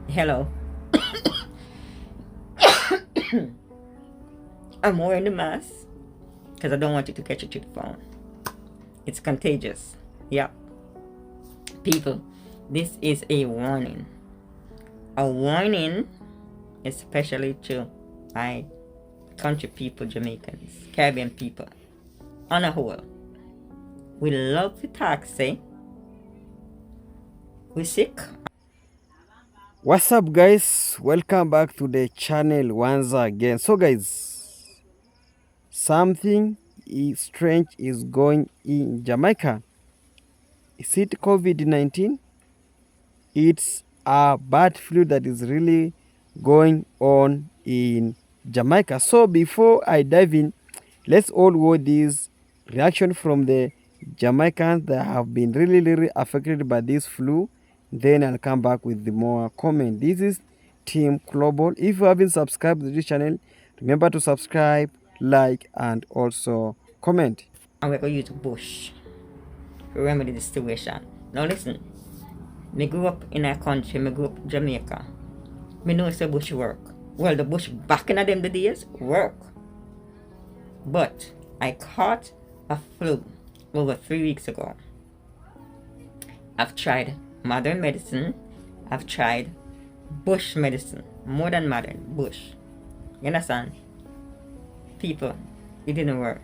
Hello. I'm wearing the mask because I don't want you to catch it to the phone. It's contagious. Yep. People, this is a warning. A warning, especially to my country people, Jamaicans, Caribbean people. On a whole, we love to talk, say, we sick. What's up, guys? Welcome back to the channel once again. So guys, something strange is going in Jamaica. Is it COVID-19? It's a bad flu that is really going on in Jamaica. So before I dive in, let's all watch this reaction from the Jamaicans that have been really affected by this flu. Then I'll come back with the more comment. This is Team Global. If you haven't subscribed to this channel, remember to subscribe, like, and also comment. And we're going to use bush to remedy the situation. Now listen, me grew up in a country, me grew up in Jamaica. Me know it's a bush work. Well, the bush back in them the days work. But I caught a flu over 3 weeks ago. I've tried modern medicine. I've tried bush medicine. More than modern, bush. You understand? People, it didn't work.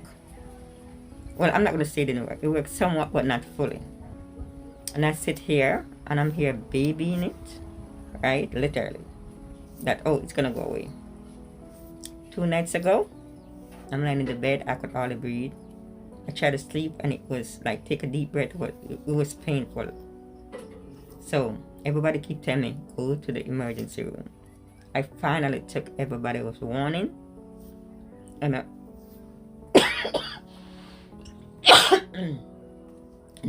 Well, I'm not going to say it didn't work. It worked somewhat, but not fully. And I sit here, and I'm here babying it, right? Literally. That, oh, it's going to go away. 2 nights ago, I'm lying in the bed. I could hardly breathe. I tried to sleep, and it was like, take a deep breath. It was painful. So everybody keep telling me, go to the emergency room. I finally took everybody's warning, and I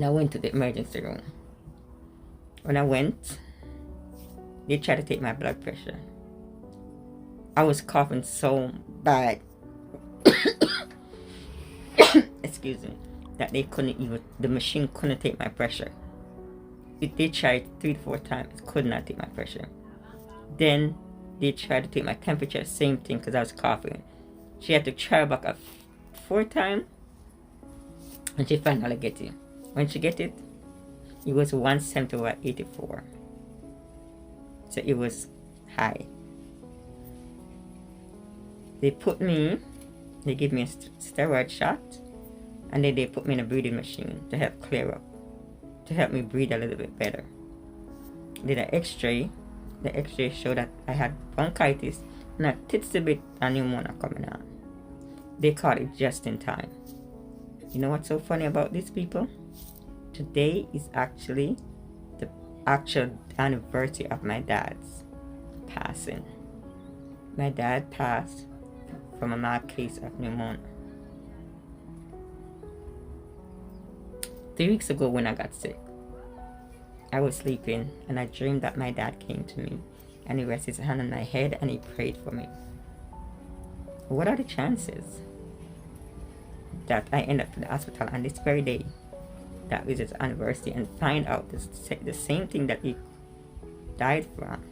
went to the emergency room. When I went, they tried to take my blood pressure. I was coughing so bad, excuse me, that they couldn't even, the machine couldn't take my pressure. They tried 3 to 4 times, it could not take my pressure. Then they tried to take my temperature, same thing, because I was coughing. She had to try back a 4 times, and she finally get it. When she get it, it was 170 over 84. So it was high. They give me a steroid shot, and then they put me in a breathing machine to help clear up, to help me breathe a little bit better. Did an x-ray. The x-ray showed that I had bronchitis and a titsy bit of pneumonia coming on. They caught it just in time. You know what's so funny about these people? Today is actually the actual anniversary of my dad's passing. My dad passed from a mild case of pneumonia. 3 weeks ago when I got sick, I was sleeping and I dreamed that my dad came to me and he rested his hand on my head and he prayed for me. What are the chances that I end up in the hospital on this very day that is his anniversary and find out the same thing that he died from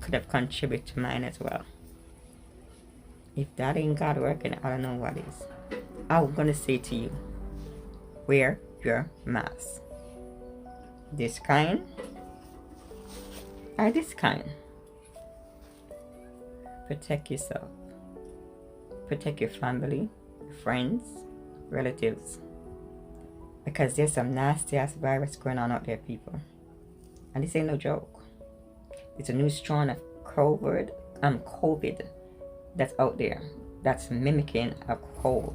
could have contributed to mine as well? If that ain't God working, I don't know what is. I'm gonna say to you, wear your mask. This kind or this kind. Protect yourself. Protect your family, friends, relatives. Because there's some nasty ass virus going on out there, people. And this ain't no joke. It's a new strain of COVID that's out there that's mimicking a cold.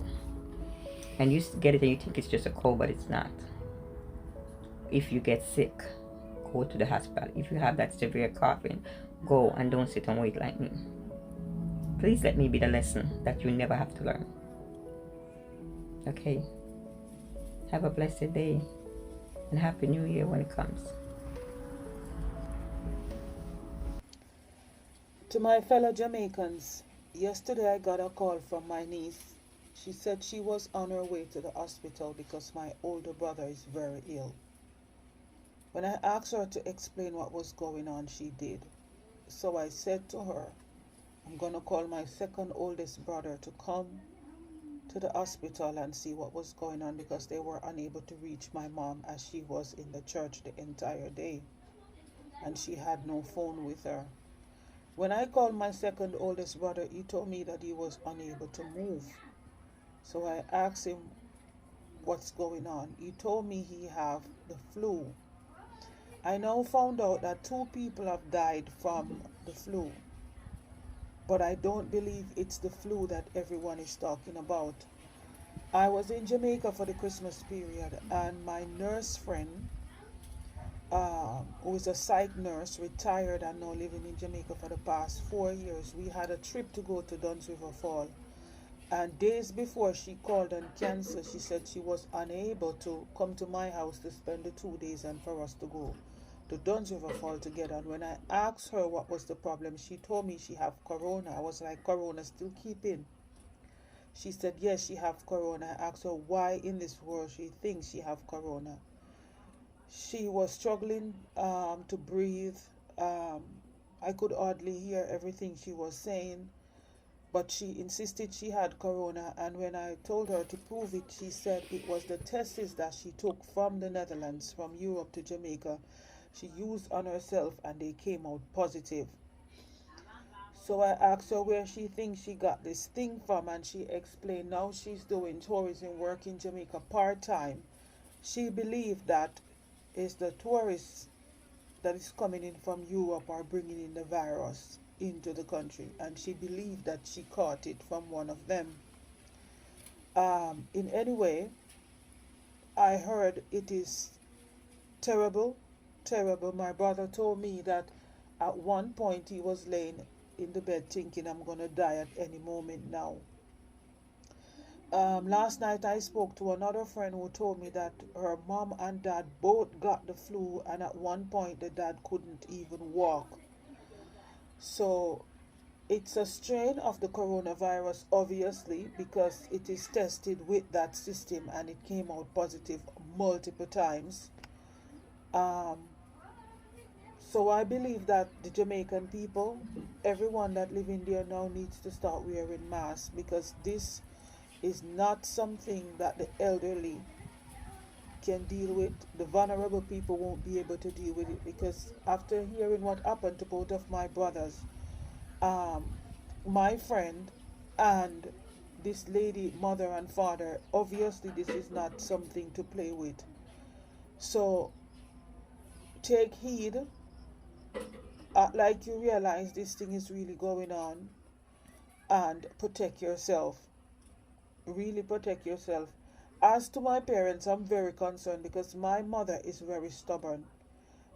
And you get it and you think it's just a cold, but it's not. If you get sick, go to the hospital. If you have that severe coughing, go and don't sit and wait like me. Please let me be the lesson that you never have to learn. Okay? Have a blessed day and Happy New Year when it comes. To my fellow Jamaicans, yesterday I got a call from my niece. She said she was on her way to the hospital because my older brother is very ill. When I asked her to explain what was going on, she did. So I said to her, I'm going to call my second oldest brother to come to the hospital and see what was going on, because they were unable to reach my mom as she was in the church the entire day and she had no phone with her. When I called my second oldest brother, he told me that he was unable to move. So I asked him what's going on. He told me he have the flu. I now found out that 2 people have died from the flu, but I don't believe it's the flu that everyone is talking about. I was in Jamaica for the Christmas period, and my nurse friend, who is a psych nurse, retired and now living in Jamaica for the past 4 years, we had a trip to go to Duns River Fall. And days before she called and canceled, she said she was unable to come to my house to spend the 2 days and for us to go to Duns River Fall together. And when I asked her what was the problem, she told me she have corona. I was like, corona still keeping? She said yes, she have corona. I asked her why in this world she thinks she have corona. She was struggling to breathe. Um, I could hardly hear everything she was saying, but she insisted she had corona. And when I told her to prove it, she said it was the tests that she took from the Netherlands, from Europe to Jamaica. She used on herself and they came out positive. So I asked her where she thinks she got this thing from, and she explained now she's doing tourism work in Jamaica part-time. She believed that it's the tourists that is coming in from Europe are bringing in the virus into the country, and she believed that she caught it from one of them. In any way, I heard it is terrible, terrible. My brother told me that at one point he was laying in the bed thinking, I'm going to die at any moment now. Last night I spoke to another friend who told me that her mom and dad both got the flu, and at one point the dad couldn't even walk. So it's a strain of the coronavirus, obviously, because it is tested with that system and it came out positive multiple times. Um, so I believe that the Jamaican people, everyone that live in there now, needs to start wearing masks, because this is not something that the elderly can deal with. The vulnerable people won't be able to deal with it, because after hearing what happened to both of my brothers, um, my friend and this lady, mother and father, obviously this is not something to play with. So take heed, like you realize this thing is really going on, and protect yourself. Really protect yourself. As to my parents, I'm very concerned because my mother is very stubborn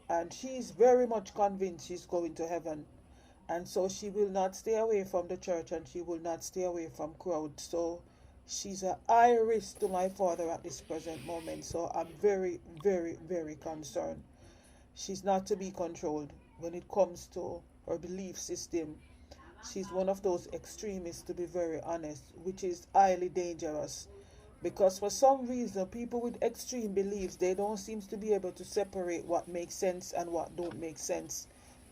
and she's very much convinced she's going to heaven. And so she will not stay away from the church and she will not stay away from crowds. So she's a high risk to my father at this present moment. So I'm very, very, very concerned. She's not to be controlled when it comes to her belief system. She's one of those extremists, to be very honest, which is highly dangerous, because for some reason people with extreme beliefs, they don't seem to be able to separate what makes sense and what don't make sense.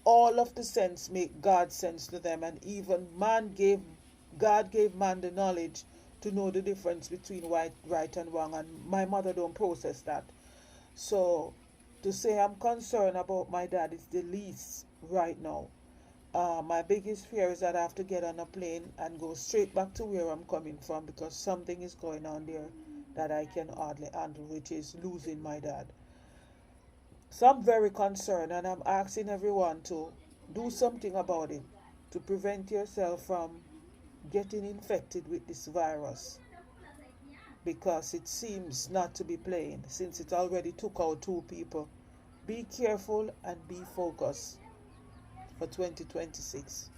All of the sense make God sense to them, and even God gave man the knowledge to know the difference between right and wrong, and my mother don't process that. So to say I'm concerned about my dad is the least right now. My biggest fear is that I have to get on a plane and go straight back to where I'm coming from, because something is going on there that I can hardly handle, which is losing my dad. So I'm very concerned, and I'm asking everyone to do something about it to prevent yourself from getting infected with this virus, because it seems not to be playing since it already took out 2 people. Be careful and be focused for 2026.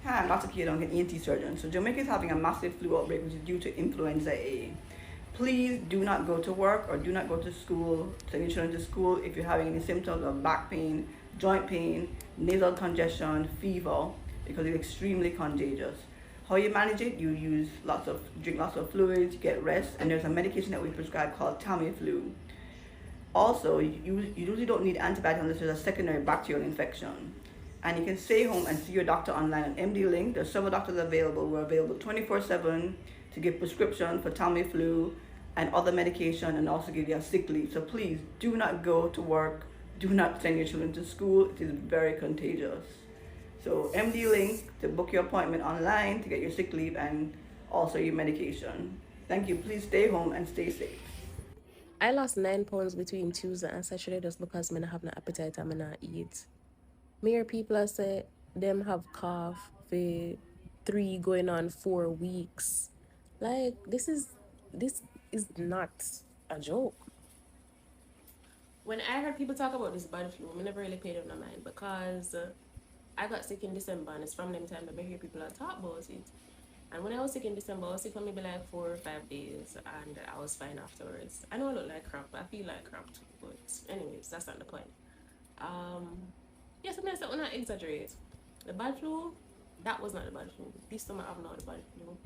Hi, I'm Dr. Kid, I'm an ENT surgeon. So Jamaica is having a massive flu outbreak, which is due to influenza A. Please do not go to work or do not go to school, send your children to school if you're having any symptoms of back pain, joint pain, nasal congestion, fever, because it's extremely contagious. How you manage it? You drink lots of fluids, get rest, and there's a medication that we prescribe called Tamiflu. Also, you usually don't need antibiotics unless there's a secondary bacterial infection. And you can stay home and see your doctor online on MD Link. There's several doctors available. We're available 24/7 to give prescription for Tamiflu and other medication, and also give you a sick leave. So please do not go to work. Do not send your children to school. It is very contagious. So MD Link to book your appointment online to get your sick leave and also your medication. Thank you. Please stay home and stay safe. I lost 9 pounds between Tuesday and Saturday just because I don't have no appetite and I not eat. Mere people I say them have cough for 3 going on 4 weeks. Like this is not a joke. When I heard people talk about this bad flu, I never really paid it no mind because I got sick in December and it's from them time that I hear people talk about it. And when I was sick in December, I was sick for maybe like 4 or 5 days and I was fine afterwards. I know I look like crap, I feel like crap too, but anyways, that's not the point. Yeah, sometimes I will not exaggerate. The bad flu, that was not the bad flu. This summer I've not the bad flu.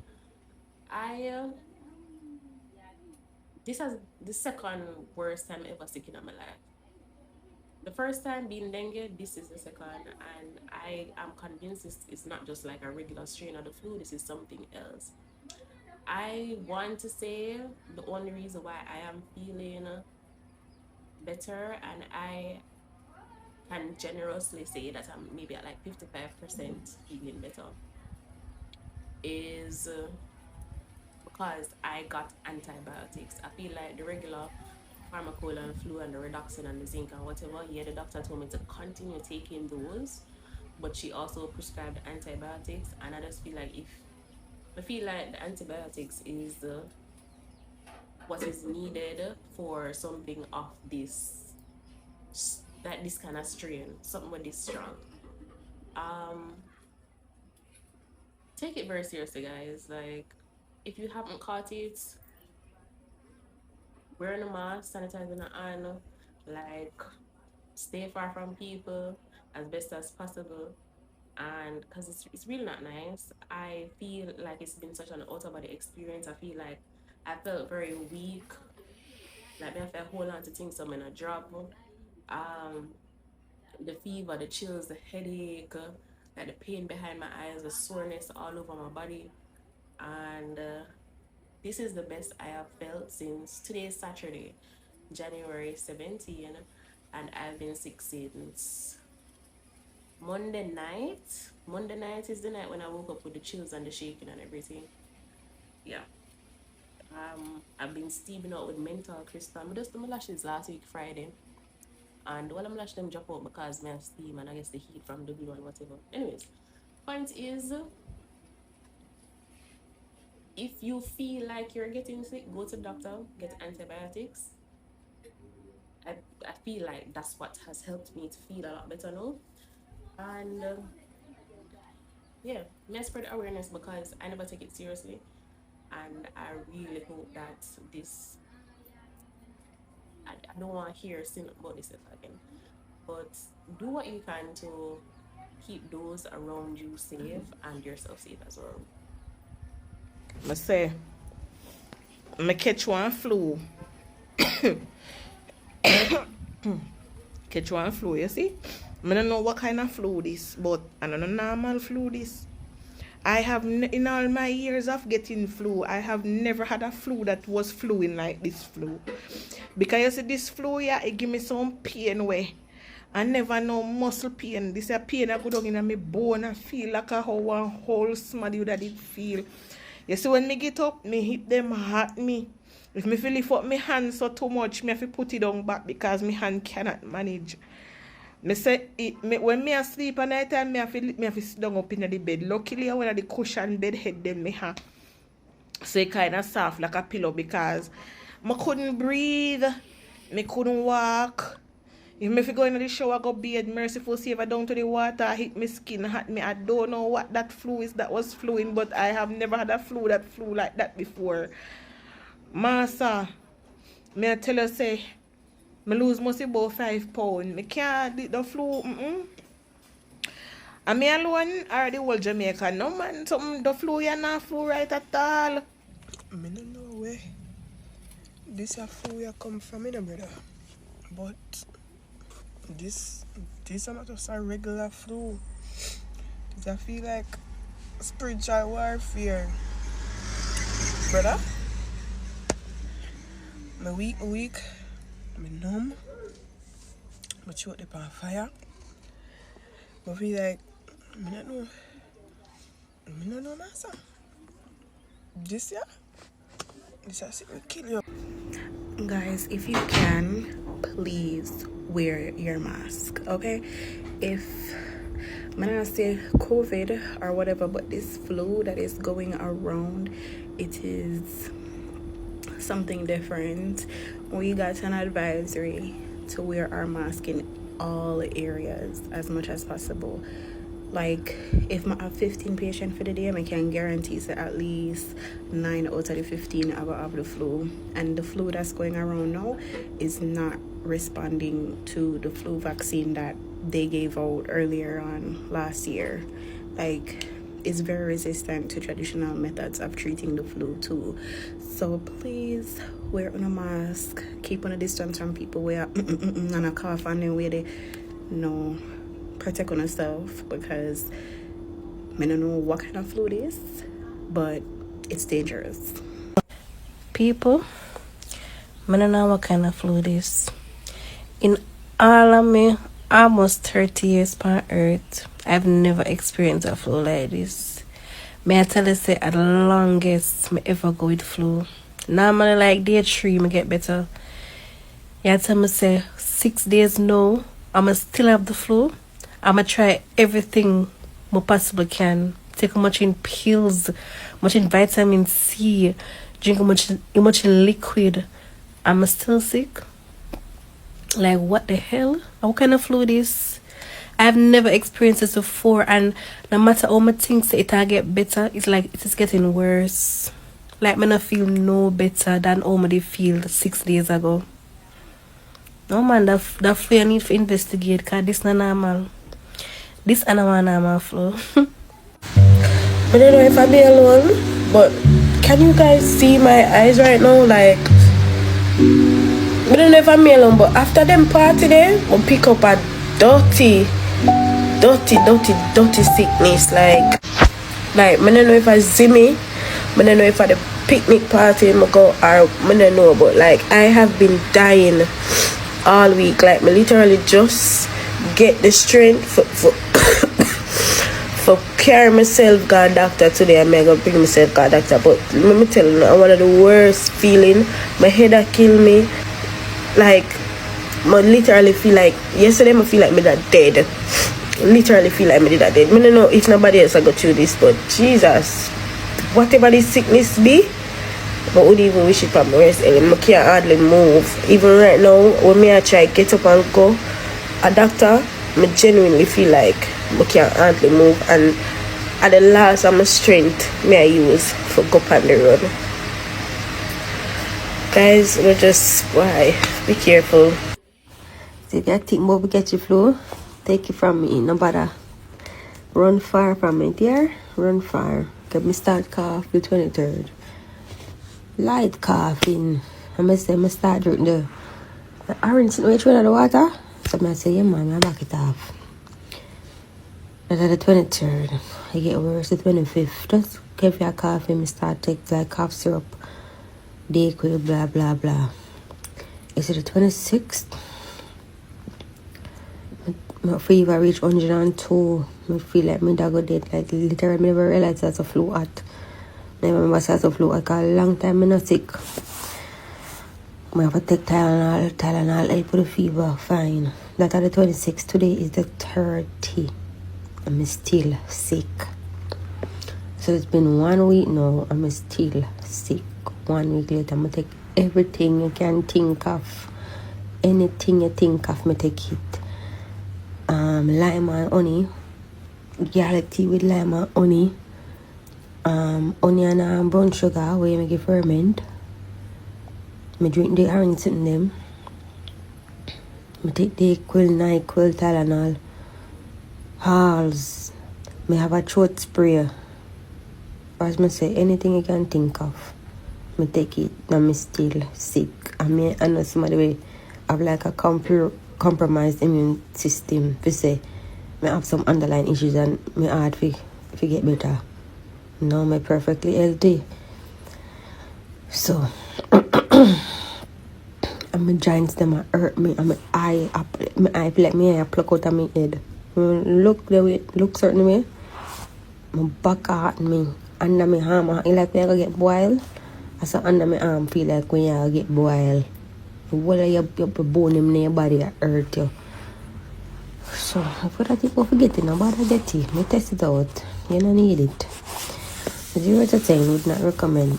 This is the second worst time ever sick in my life. The first time being dengue, this is the second, and I am convinced it's not just like a regular strain of the flu, this is something else. I want to say the only reason why I am feeling better, and I can generously say that I'm maybe at like 55% feeling better, is because I got antibiotics. I feel like the regular pharmacol and flu and the redoxin and the zinc and whatever, yeah, the doctor told me to continue taking those, but she also prescribed antibiotics, and I just feel like the antibiotics is what is needed for something of this kind of strain, something with this strong. Take it very seriously, guys. Like, if you haven't caught it, wearing a mask, sanitizing the hand, like stay far from people as best as possible, and because it's really not nice. I feel like it's been such an out of body experience. I feel like I felt very weak, like I felt hold on to things, so I'm gonna drop. The fever, the chills, the headache, like the pain behind my eyes, the soreness all over my body, and this is the best I have felt since today is Saturday, January 17, and I've been sick since Monday night. Monday night is the night when I woke up with the chills and the shaking and everything. Yeah. I've been steaming out with menthol crystal. I just did my lashes last week Friday, and all my lashes them drop out because I have steam and I guess the heat from the glue and whatever. Anyways, point is, if you feel like you're getting sick, go to the doctor, get antibiotics. I feel like that's what has helped me to feel a lot better now. And yeah, may I spread awareness because I never take it seriously. And I really hope that this, I don't want to hear about this again, but do what you can to keep those around you safe and yourself safe as well. I say, I catch one flu. Catch one flu, you see? I don't know what kind of flu this, but I don't know normal flu this. I have, in all my years of getting flu, I have never had a flu that was fluing like this flu. Because you see, this flu, yeah, it give me some pain where I never know muscle pain. This is a pain I go down in my bone. I feel like how one whole smarty that it feel. You see, when me get up, me hit them hurt me. If me feel lift up my hand so too much, me have to put it down back because my hand cannot manage. Me say when me asleep at night time, me have to sit down up in the bed. Luckily, I went the cushion bed head them me have. So it kind of soft like a pillow because I couldn't breathe, me couldn't walk. If me go into the shower, go bathe, merciful savior down to the water, hit my skin, hurt me. I don't know what that flu is that was fluing, but I have never had a flu that flew like that before. Master, me I tell you say, me lose must about 5 pounds. Me can't do the flu. And me alone or the whole Jamaica. No man, something the flu you not flu right at all. Me no know where this a flu you come from, me no brother. But this is not just a regular flu. I feel like spiritual warfare. Brother, I'm weak, I'm numb, my throat is on fire. I feel like, I don't know myself. This has to kill you. Guys, if you can, please wear your mask, okay? If I'm not say COVID or whatever, but this flu that is going around, it is something different. We got an advisory to wear our mask in all areas as much as possible. Like, if I have 15 patients for the day, I can guarantee that at least 9 out of the 15 have the flu. And the flu that's going around now is not responding to the flu vaccine that they gave out earlier on last year. Like, it's very resistant to traditional methods of treating the flu too. So please wear a mask, keep on a distance from people where and a cough and then where they protect on yourself, because I don't know what kind of flu it is, but it's dangerous. People, I don't know what kind of flu it is. In all of me almost 30 years on earth, I've never experienced a flu like this. May I tell you, say, at the longest I ever go with flu. Normally, like day 3, I get better. You tell me, say, 6 days now, I'ma still have the flu. I'ma try everything I possibly can. Take much in pills, much in vitamin C, drink much in liquid. I'm still sick. Like, what the hell? What kind of flu this? I've never experienced this before, and no matter how much things it'll get better, it's like it is getting worse. Like, I don't feel no better than how I feel 6 days ago. No man, that flu you need to investigate, because this not normal. This is not normal flu. I don't know if I'll be alone, but can you guys see my eyes right now? Like, I don't know if I'm alone, but after them party there, I'll pick up a dirty sickness. Like, I don't know if I see me, I don't know if I the picnic party I go, or I don't know, but like, I have been dying all week. Like, I literally just get the strength for carry myself God doctor today. I'm gonna bring myself God doctor, but let me tell you, one of the worst feeling. My head a kill me. Like, I literally feel like yesterday I feel like me that dead. Literally feel like me that dead. I don't know if nobody else I go through this, but Jesus, whatever this sickness be, I would even wish it from my rest. I can't hardly move. Even right now, when I try get up and go, a doctor, I genuinely feel like I can't hardly move, and at the last of my strength I use for go up on the road. Guys, we're just, why? Be careful. So if you think about we get your flu, take it from me. No bother. Run far from it, yeah? Run far. Get me start cough the 23rd. Light coughing. I start drinking the orange which one of the water. So I say, yeah man, I back it off. That's the 23rd. I get worse the 25th. Just give you a coffee, I start take like cough syrup. Dayquil, blah blah blah. Is it the 26th? My fever reached 102. I feel like my dog got dead. Like, literally, I never realized that's a flu hot. I remember that's a flu hot. Because a long time I'm not sick. I have to take Tylenol, help with the fever, fine. That are the 26th. Today is the 30th. I'm still sick. So it's been 1 week now. I'm still sick. 1 week later, I'm going to take everything you can think of. Anything you think of, I take it. Lime and honey, garlic tea with lime and honey, onion and brown sugar where you make it ferment. I drink the orange in them. I take the NyQuil, Tylenol, Halls. I have a throat spray. As I say, anything you can think of, I take it. I'm still sick. I know somebody have like a compromised immune system. We say me have some underlying issues and my heart fi get better. Now me perfectly healthy. So and my joints them a hurt me and my eye feel like me eye pluck out of my head. Look the way look certain way. My back hurt me. Under my arm it like me I go get boiled. I saw under my arm feel like when you get boiled. What are your bone in your body that hurt you? So if that you forget it, nobody get it. Me test it out. You don't need it. 0 to 10 would not recommend.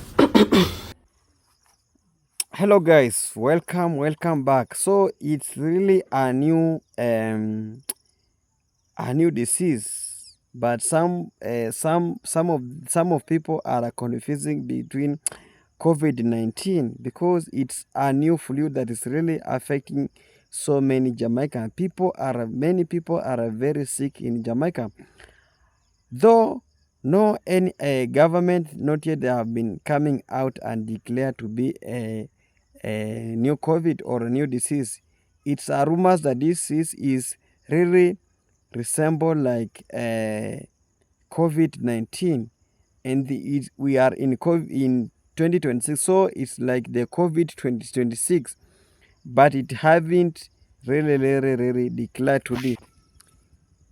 Hello guys, welcome back. So it's really a new disease, but some of people are confusing between COVID-19 because it's a new flu that is really affecting so many Jamaican people. Many people are very sick in Jamaica, though no any government not yet have been coming out and declare to be a new COVID or a new disease. It's a rumors that this is really resemble like COVID-19, and we are in in 2026, so it's like the COVID 2026, but it haven't really declared today.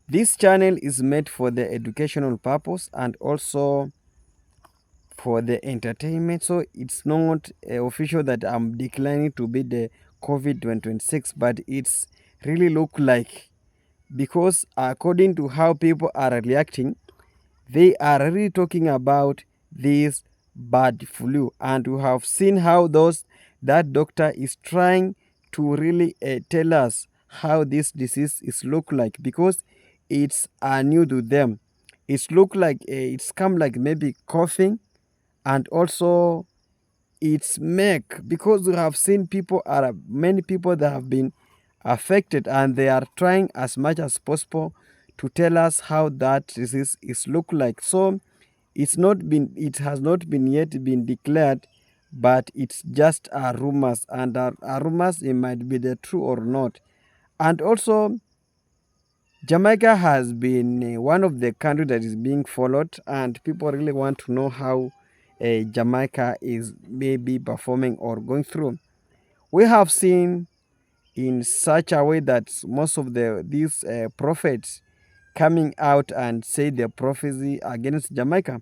This channel is made for the educational purpose and also for the entertainment, so it's not official that I'm declining to be the COVID 2026, but it's really look like, because according to how people are reacting, they are really talking about this bad flu, and we have seen how that doctor is trying to really tell us how this disease is look like, because it's new to them. It's look like it's come like maybe coughing, and also it's make, because we have seen many people that have been affected, and they are trying as much as possible to tell us how that disease is look like. So it has not been yet been declared, but it's just rumors, and rumors, it might be the true or not. And also Jamaica has been one of the countries that is being followed, and people really want to know how Jamaica is maybe performing or going through. We have seen in such a way that most of these prophets coming out and say their prophecy against Jamaica,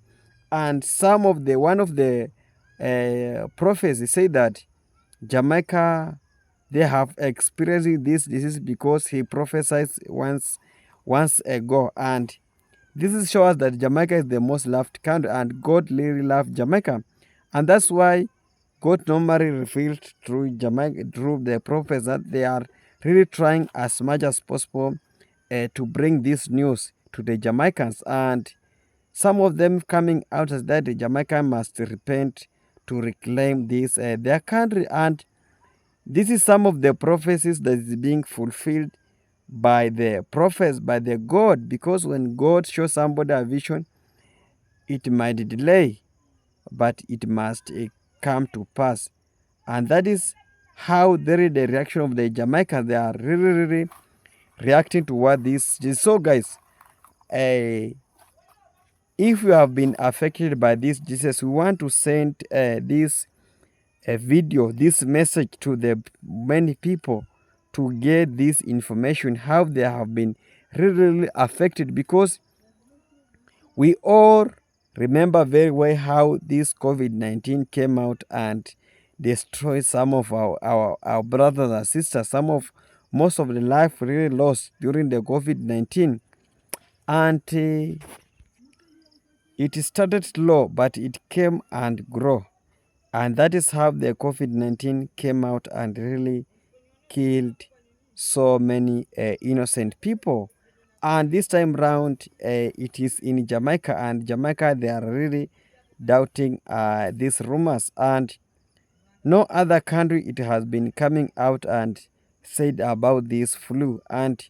and one of the prophets say that Jamaica, they have experienced this disease because he prophesied once ago, and this is shows that Jamaica is the most loved country, and God really loved Jamaica, and that's why God normally revealed through Jamaica, through the prophets, that they are really trying as much as possible to bring this news to the Jamaicans, and some of them coming out as that the Jamaica must repent to reclaim this their country, and this is some of the prophecies that is being fulfilled by the prophets, by the God, because when God shows somebody a vision, it might delay, but it must come to pass. And that is how the reaction of the Jamaicans, they are really reacting to what this is. So guys, if you have been affected by this disease, we want to send this video, this message to the many people to get this information, how they have been really affected, because we all remember very well how this COVID-19 came out and destroyed some of our brothers and sisters. Most of the life really lost during the COVID-19, and it started slow, but it came and grew, and that is how the COVID-19 came out and really killed so many innocent people. And this time round, it is in Jamaica, and Jamaica, they are really doubting these rumors, and no other country it has been coming out and said about this flu. And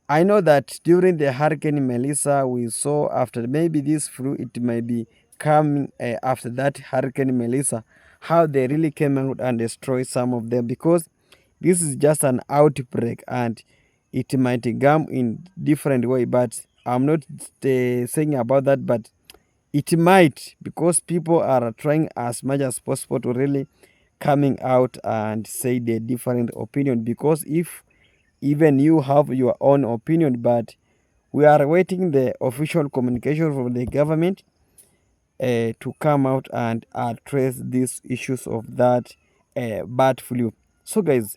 I know that during the Hurricane Melissa, we saw after maybe this flu, it might be coming after that Hurricane Melissa, how they really came out and destroyed some of them, because this is just an outbreak and it might come in different way, but I'm not saying about that, but it might, because people are trying as much as possible to really coming out and say their different opinion, because if even you have your own opinion, but we are waiting the official communication from the government to come out and address these issues of that bad flu. So guys,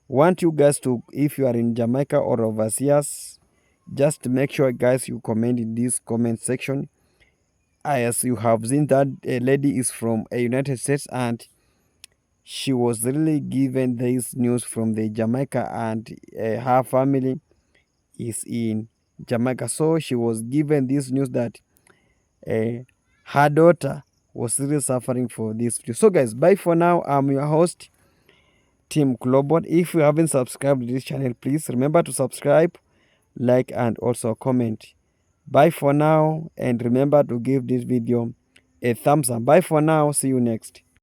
want you guys to, if you are in Jamaica or overseas, just make sure guys you comment in this comment section. As you have seen that a lady is from a United States and she was really given this news from the Jamaica, and her family is in Jamaica, so she was given this news that her daughter was really suffering for this. So guys, bye for now. I'm your host Team Global. If you haven't subscribed to this channel, please remember to subscribe, like, and also comment. Bye for now, and remember to give this video a thumbs up. Bye for now. See you next.